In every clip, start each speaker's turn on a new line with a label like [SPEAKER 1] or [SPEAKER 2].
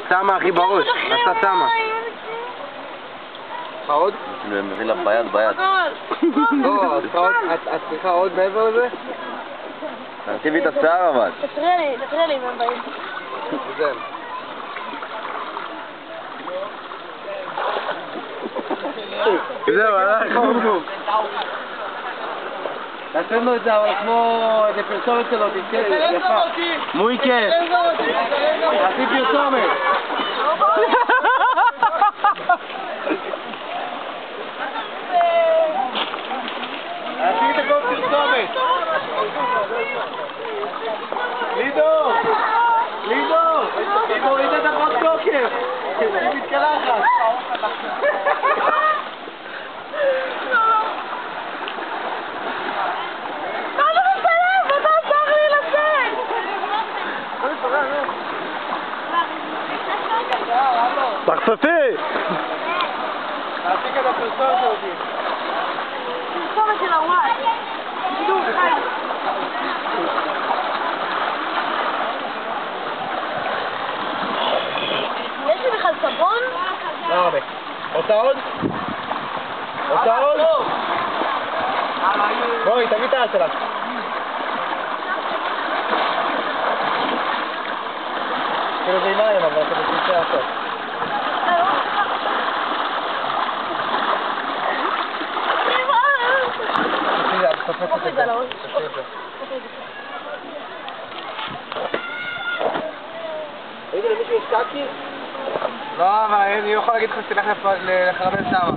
[SPEAKER 1] שמה אחי בראש, עשה שמה. צריכה עוד?
[SPEAKER 2] מביא לה ביד.
[SPEAKER 1] לא, את צריכה עוד מעבר לזה?
[SPEAKER 2] תרטיבי את השיער אבל.
[SPEAKER 3] תקריא לי אם הם באים.
[SPEAKER 1] זהו, הלך. תעשינו את זה, אבל כמו איזה פרסומת שלו, תזכה, יפה. מויקה. תעשי פרסומת. תעשי את הכל פרסומת. לידו, היא מורידה את החוק תוקף. היא מתקלחת. תחשפי! תעסיק את הפרסומת אותי.
[SPEAKER 3] פרסומת של הוואי. שידור חי. יש לי בכלל סבון?
[SPEAKER 1] לא הרבה. רוצה עוד? בואי, תביא את היד שלך. כאילו זה עיניים, אבל אתה בסמצה עכשיו. ראיתי למישהו יש קאקי? לא, אבל אני יכול להגיד לך שתלך לחרבן שמה.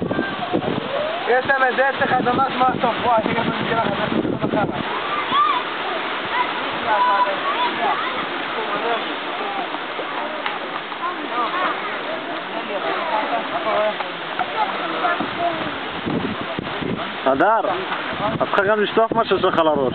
[SPEAKER 1] יש להם איזה עץ אחד ממש ממש טוב. וואי, אני גם נגיד לך, אני הולך לך אחר.
[SPEAKER 4] הדר, את צריכה גם לשטוף משהו שלך לראש.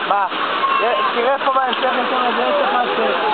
[SPEAKER 1] מה? תראה פה בהמשך, יש לך